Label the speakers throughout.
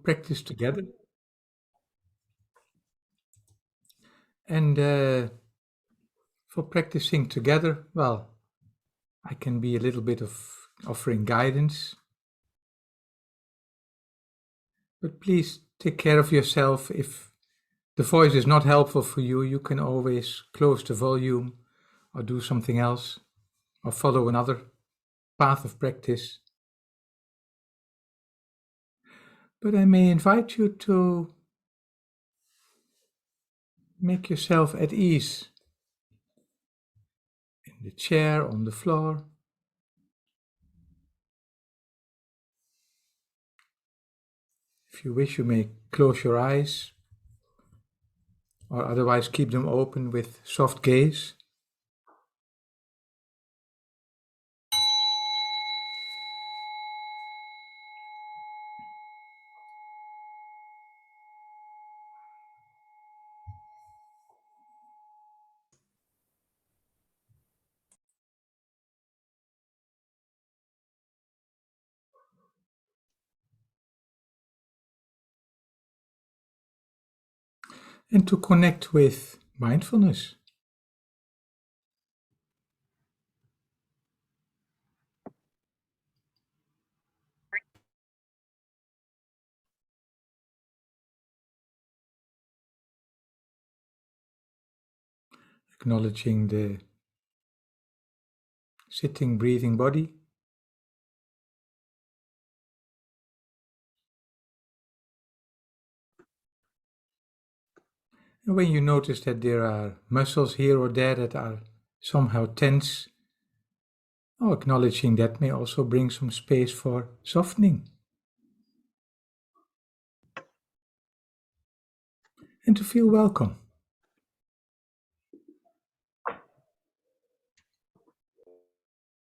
Speaker 1: practice together. And for practicing together, well, I can be a little bit of offering guidance. But please take care of yourself. If the voice is not helpful for you, you can always close the volume or do something else or follow another path of practice. But I may invite you to make yourself at ease in the chair, on the floor. If you wish, you may close your eyes or otherwise keep them open with soft gaze. And to connect with mindfulness. Acknowledging the sitting, breathing body. And when you notice that there are muscles here or there that are somehow tense, acknowledging that may also bring some space for softening. And to feel welcome.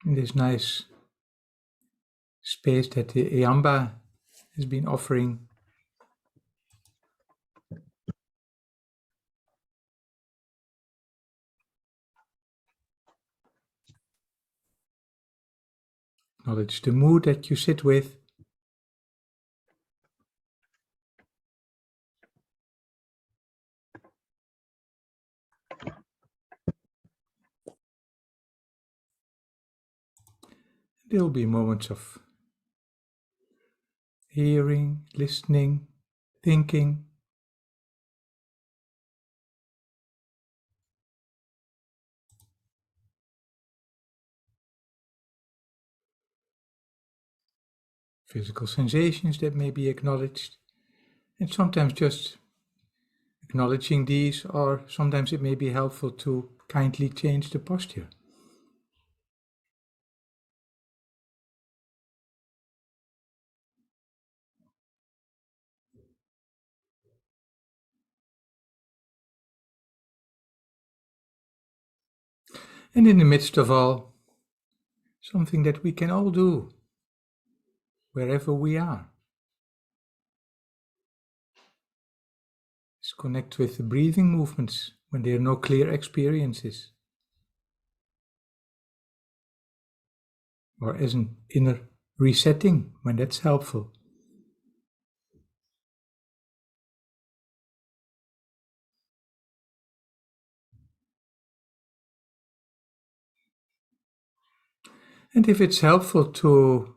Speaker 1: In this nice space that the Eamba has been offering. Acknowledge the mood that you sit with. There will be moments of hearing, listening, thinking. Physical sensations that may be acknowledged. And sometimes just acknowledging these, or sometimes it may be helpful to kindly change the posture. And in the midst of all, something that we can all do, wherever we are, is connect with the breathing movements when there are no clear experiences, or as an inner resetting when that's helpful. And if it's helpful to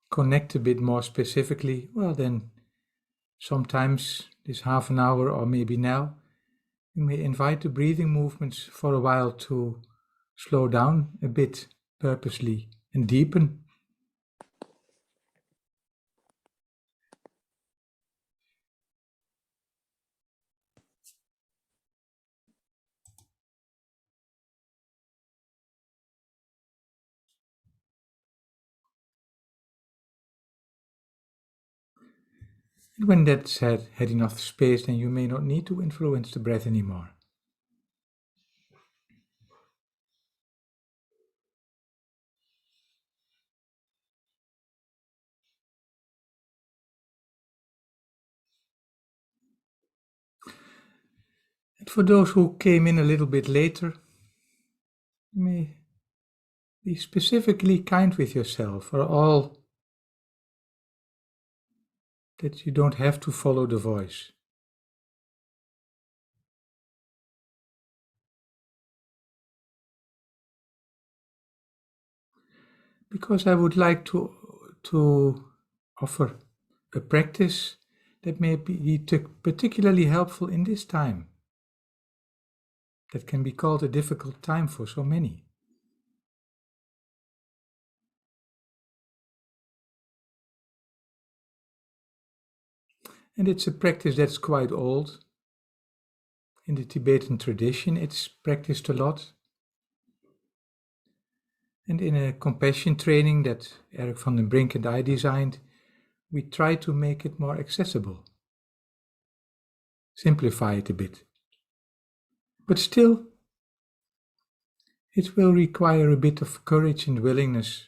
Speaker 1: connect a bit more specifically, well then sometimes this half an hour or maybe now, you may invite the breathing movements for a while to slow down a bit purposely and deepen. And when that's had enough space, then you may not need to influence the breath anymore. And for those who came in a little bit later, you may be specifically kind with yourself for all that you don't have to follow the voice. Because I would like to offer a practice that may be particularly helpful in this time, that can be called a difficult time for so many. And it's a practice that's quite old. In the Tibetan tradition, it's practiced a lot. And in a compassion training that Eric van den Brink and I designed, we try to make it more accessible, simplify it a bit. But still, it will require a bit of courage and willingness.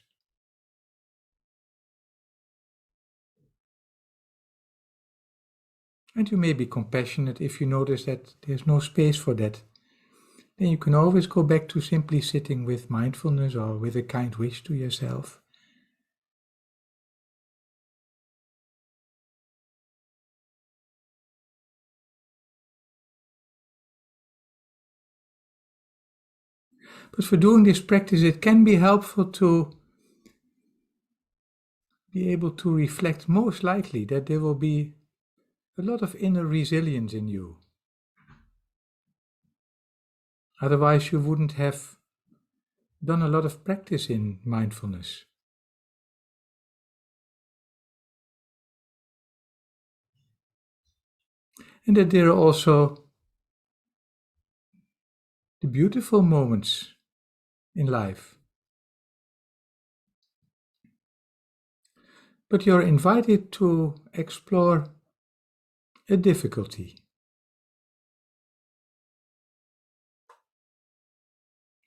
Speaker 1: And you may be compassionate if you notice that there's no space for that. Then you can always go back to simply sitting with mindfulness or with a kind wish to yourself. But for doing this practice, it can be helpful to be able to reflect most likely that there will be a lot of inner resilience in you. Otherwise, you wouldn't have done a lot of practice in mindfulness. And that there are also the beautiful moments in life. But you're invited to explore a difficulty.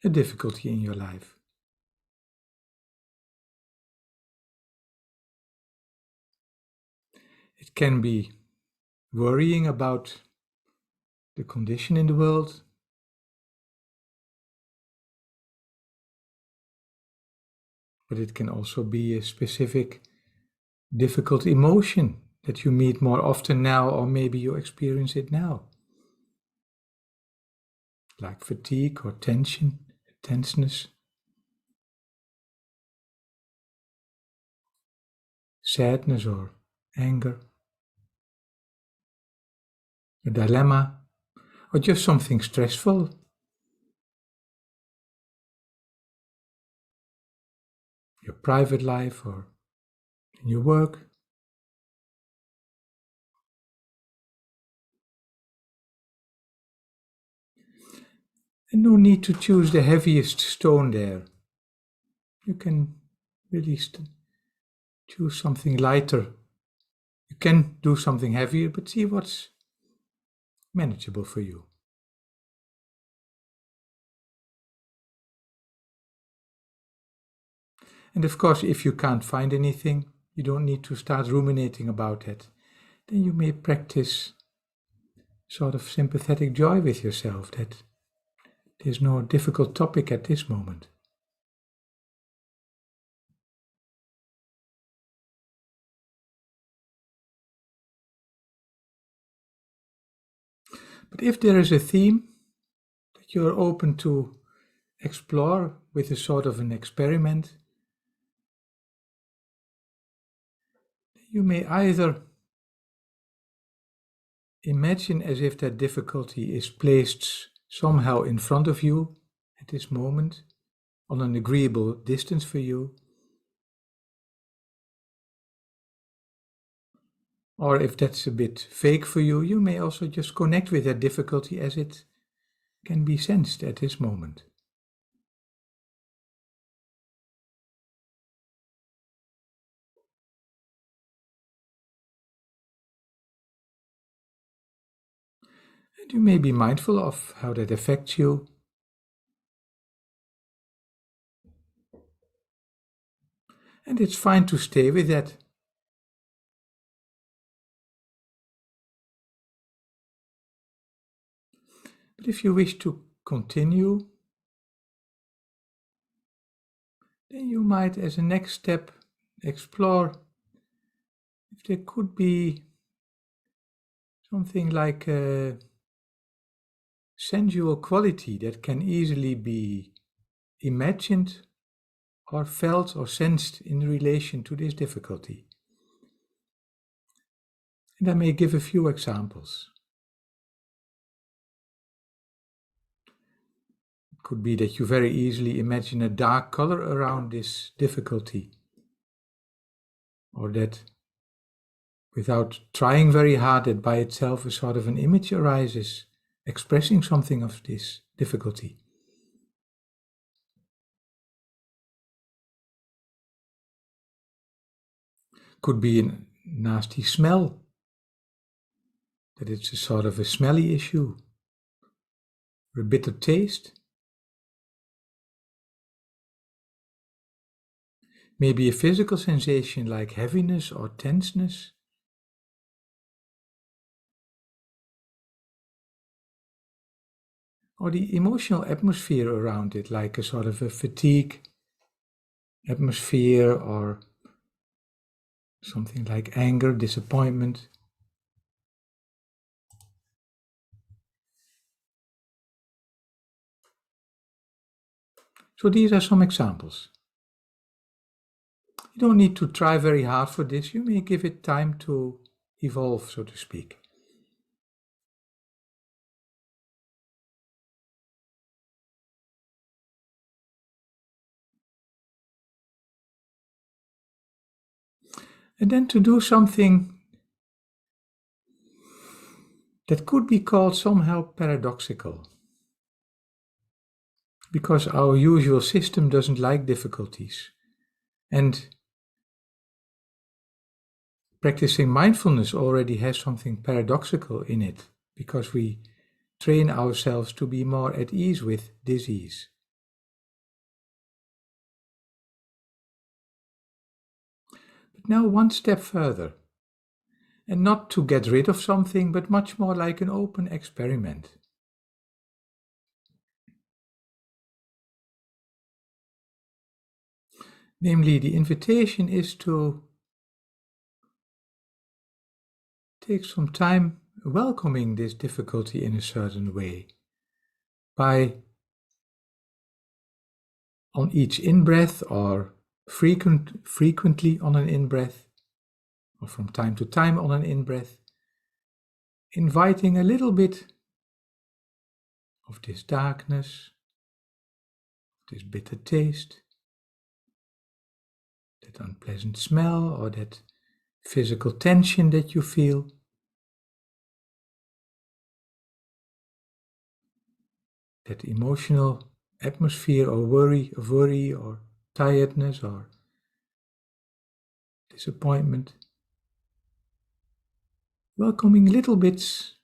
Speaker 1: A difficulty in your life. It can be worrying about the condition in the world. But it can also be a specific difficult emotion that you meet more often now, or maybe you experience it now. Like fatigue or tension, tenseness, sadness or anger, a dilemma, or just something stressful. Your private life or in your work. And no need to choose the heaviest stone there. You can really choose something lighter. You can do something heavier, but see what's manageable for you. And of course, if you can't find anything, you don't need to start ruminating about it. Then you may practice sort of sympathetic joy with yourself that there's no difficult topic at this moment. But if there is a theme that you're open to explore with a sort of an experiment, you may either imagine as if that difficulty is placed somehow in front of you at this moment, on an agreeable distance for you. Or if that's a bit fake for you, you may also just connect with that difficulty as it can be sensed at this moment. And you may be mindful of how that affects you. And it's fine to stay with that. But if you wish to continue, then you might, as a next step, explore if there could be something like a sensual quality that can easily be imagined or felt or sensed in relation to this difficulty. And I may give a few examples. It could be that you very easily imagine a dark color around this difficulty, or that without trying very hard, that by itself a sort of an image arises expressing something of this difficulty. Could be a nasty smell, that it's a sort of a smelly issue, or a bitter taste. Maybe a physical sensation like heaviness or tenseness. Or the emotional atmosphere around it, like a sort of a fatigue atmosphere, or something like anger, disappointment. So these are some examples. You don't need to try very hard for this. You may give it time to evolve, so to speak. And then to do something that could be called somehow paradoxical. Because our usual system doesn't like difficulties. And practicing mindfulness already has something paradoxical in it, because we train ourselves to be more at ease with disease. But now one step further, and not to get rid of something, but much more like an open experiment. Namely, the invitation is to take some time welcoming this difficulty in a certain way, by on each in-breath, or frequently on an in-breath, or from time to time on an in-breath, inviting a little bit of this darkness, this bitter taste, that unpleasant smell, or that physical tension that you feel. That emotional atmosphere, or worry or tiredness or disappointment. Welcoming little bits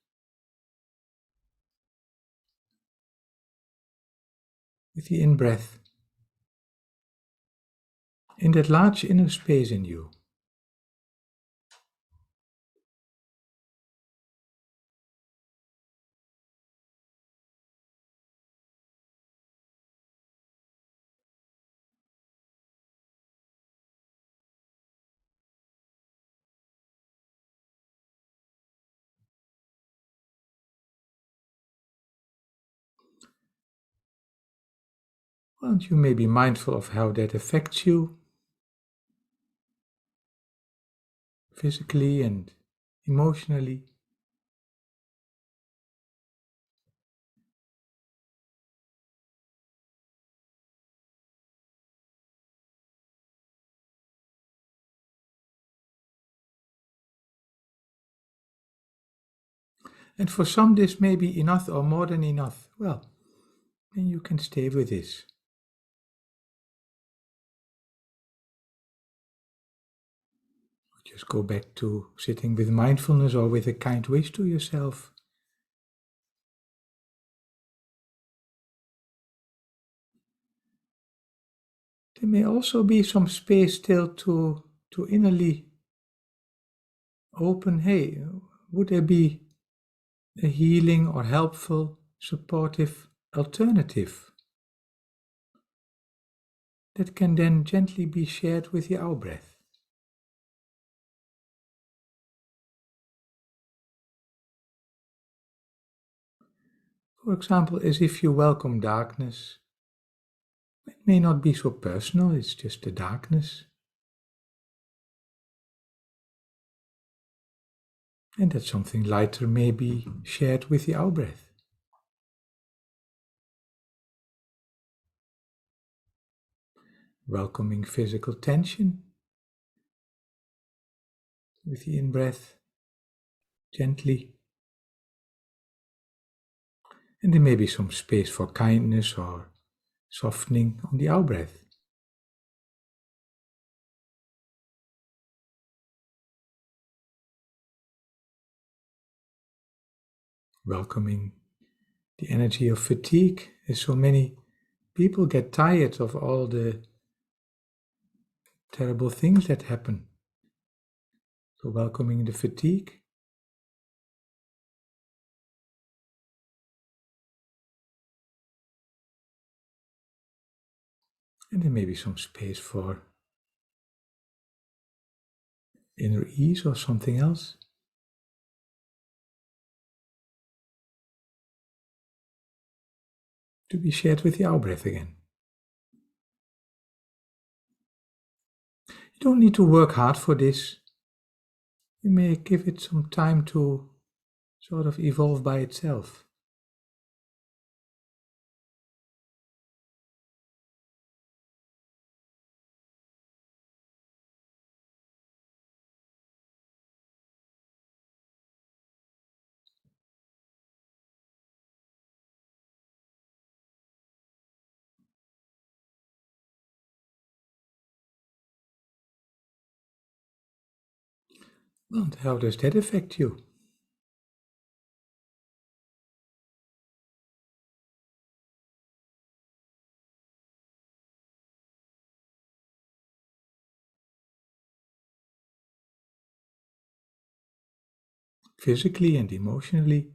Speaker 1: with the in-breath in that large inner space in you. And you may be mindful of how that affects you physically and emotionally. And for some this may be enough or more than enough. Well, then you can stay with this. Just go back to sitting with mindfulness, or with a kind wish to yourself. There may also be some space still to innerly open, hey, would there be a healing or helpful, supportive alternative that can then gently be shared with the out breath? For example, as if you welcome darkness. It may not be so personal, it's just the darkness. And that something lighter may be shared with the out-breath. Welcoming physical tension with the in-breath, gently. And there may be some space for kindness or softening on the out-breath. Welcoming the energy of fatigue, as so many people get tired of all the terrible things that happen. So welcoming the fatigue. And there may be some space for inner ease or something else. To be shared with the out-breath again. You don't need to work hard for this. You may give it some time to sort of evolve by itself. Well, how does that affect you? Physically and emotionally?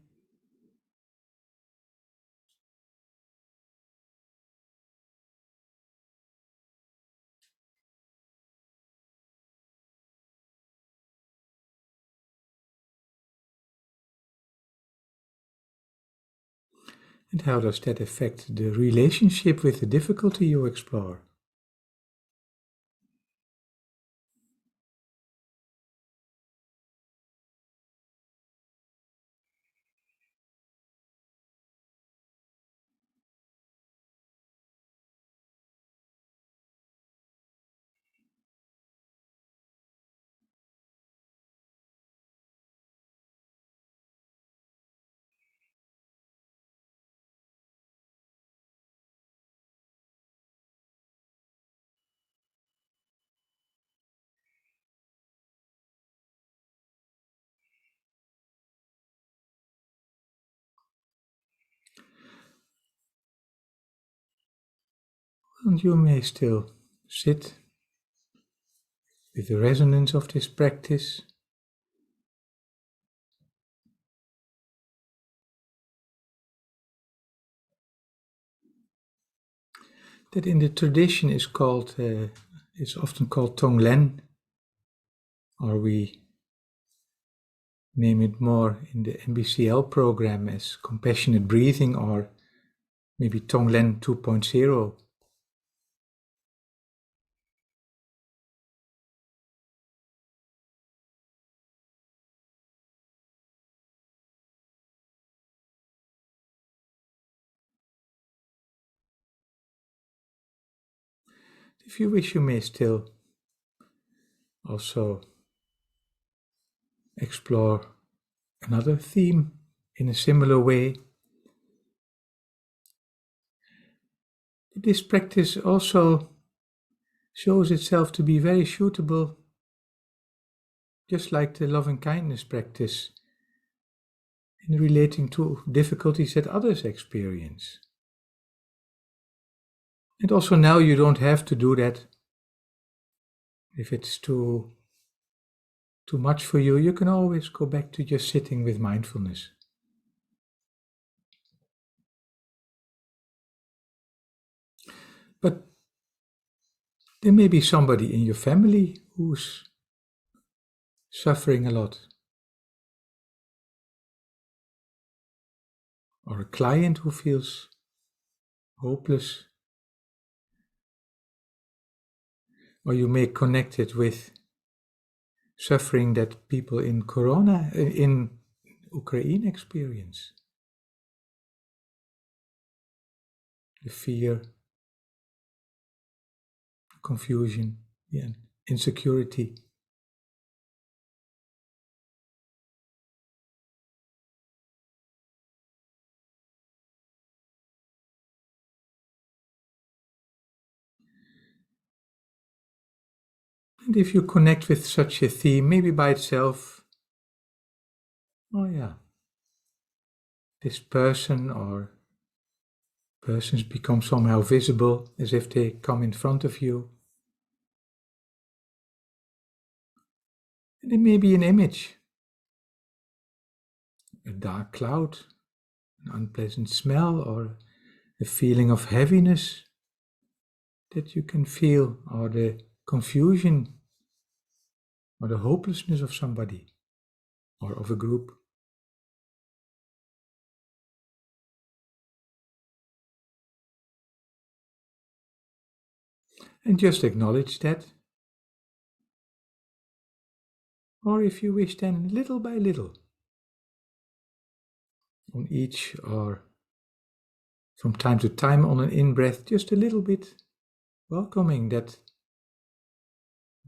Speaker 1: And how does that affect the relationship with the difficulty you explore? And you may still sit with the resonance of this practice. That in the tradition is often called Tonglen, or we name it more in the MBCL program as compassionate breathing, or maybe Tonglen 2.0. If you wish, you may still also explore another theme in a similar way. This practice also shows itself to be very suitable, just like the loving kindness practice, in relating to difficulties that others experience. And also now you don't have to do that. If it's too much for you, you can always go back to just sitting with mindfulness. But there may be somebody in your family who's suffering a lot. or a client who feels hopeless, or you may connect it with suffering that people in Ukraine experience. The fear, confusion, the insecurity. And if you connect with such a theme, maybe by itself, oh yeah, this person or persons become somehow visible, as if they come in front of you. And it may be an image, a dark cloud, an unpleasant smell, or a feeling of heaviness that you can feel, or the confusion or the hopelessness of somebody or of a group. And just acknowledge that. Or if you wish, then little by little, on each or from time to time on an in-breath, just a little bit welcoming that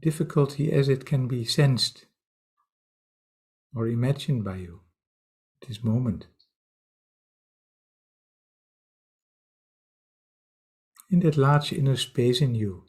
Speaker 1: difficulty as it can be sensed or imagined by you at this moment. In that large inner space in you.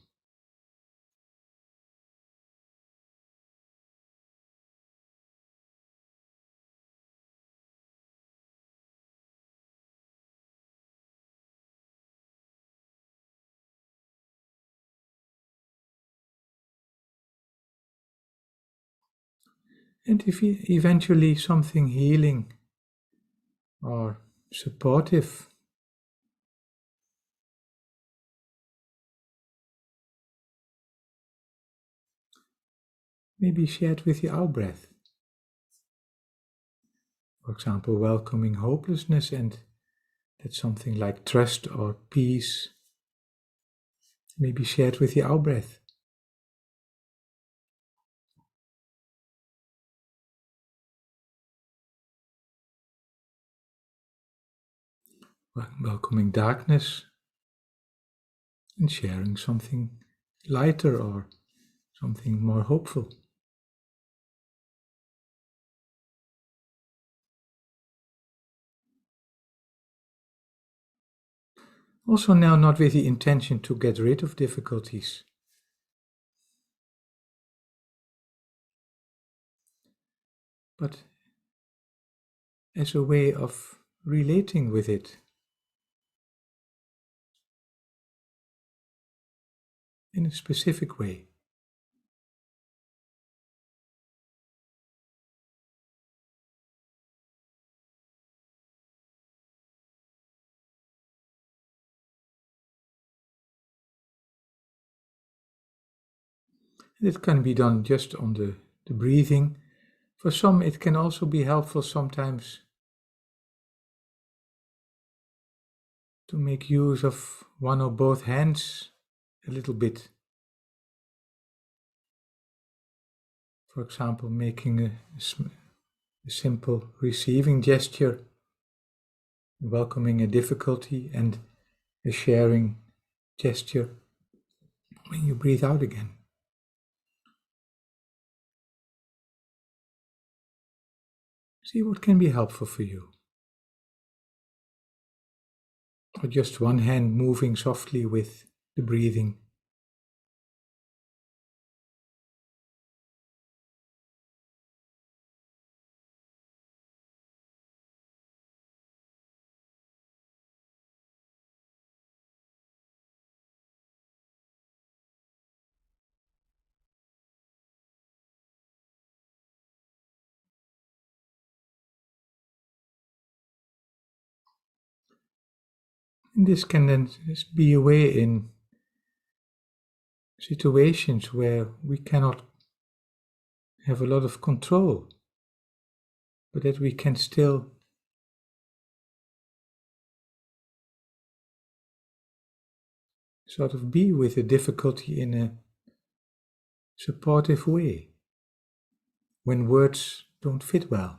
Speaker 1: And if eventually something healing or supportive may be shared with the out-breath. For example, welcoming hopelessness, and that something like trust or peace may be shared with the out-breath. Welcoming darkness and sharing something lighter or something more hopeful. Also now not with the intention to get rid of difficulties, but as a way of relating with it in a specific way. And it can be done just on the breathing. For some, it can also be helpful sometimes to make use of one or both hands a little bit. For example, making a simple receiving gesture, welcoming a difficulty, and a sharing gesture when you breathe out again. See what can be helpful for you. Or just one hand moving softly with the breathing. And this can then be a way in situations where we cannot have a lot of control, but that we can still sort of be with the difficulty in a supportive way when words don't fit well.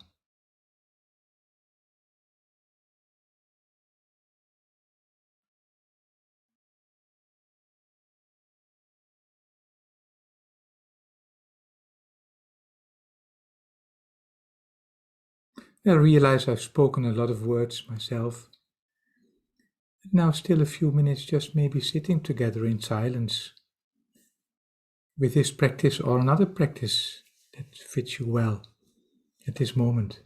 Speaker 1: I realize I've spoken a lot of words myself. Now, still a few minutes, just maybe sitting together in silence with this practice or another practice that fits you well at this moment.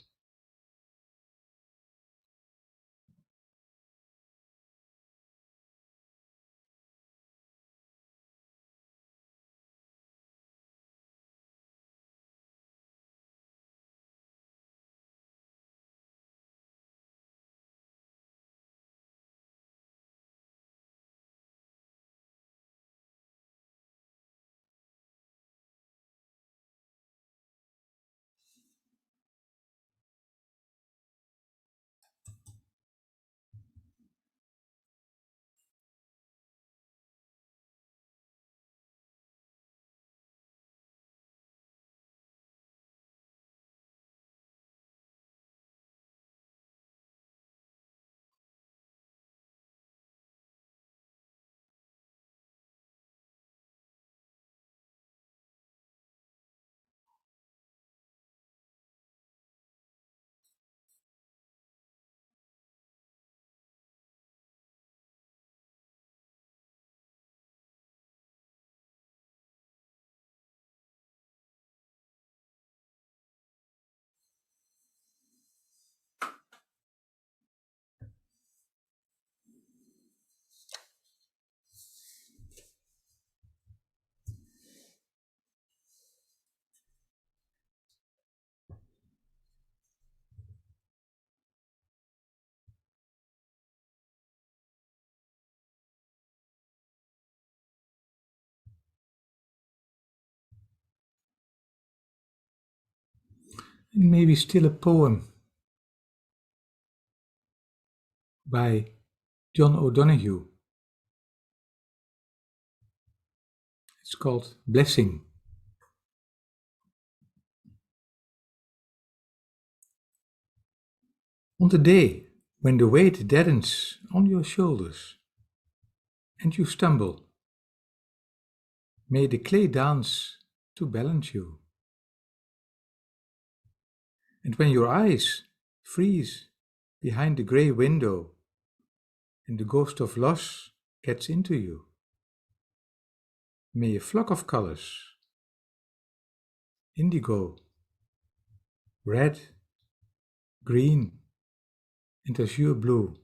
Speaker 1: And maybe still a poem by John O'Donoghue. It's called Blessing. On the day when the weight deadens on your shoulders and you stumble, may the clay dance to balance you. And when your eyes freeze behind the grey window and the ghost of loss gets into you, may a flock of colors, indigo, red, green, and azure blue,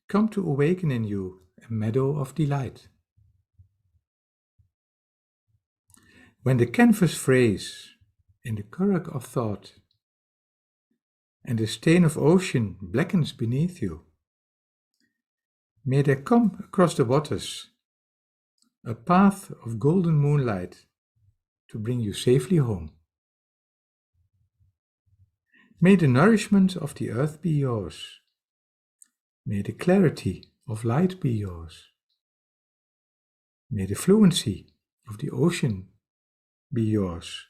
Speaker 1: come to awaken in you a meadow of delight. When the canvas frays in the curragh of thought, and the stain of ocean blackens beneath you, may there come across the waters a path of golden moonlight to bring you safely home. May the nourishment of the earth be yours. May the clarity of light be yours. May the fluency of the ocean be yours.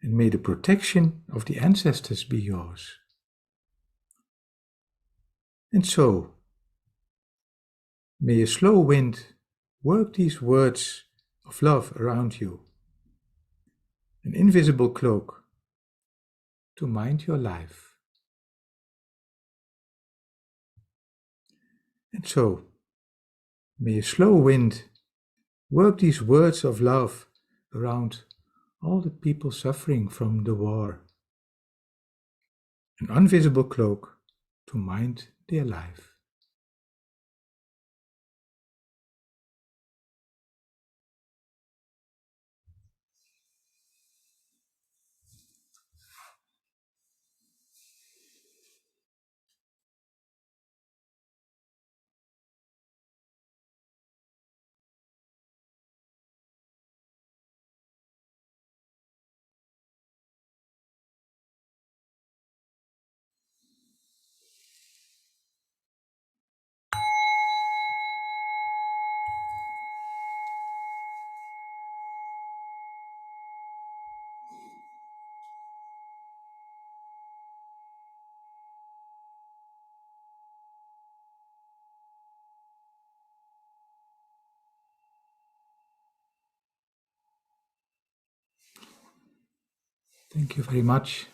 Speaker 1: And may the protection of the ancestors be yours. And so, may a slow wind work these words of love around you, an invisible cloak to mind your life. And so, may a slow wind work these words of love around all the people suffering from the war, an invisible cloak to mind their life. Thank you very much.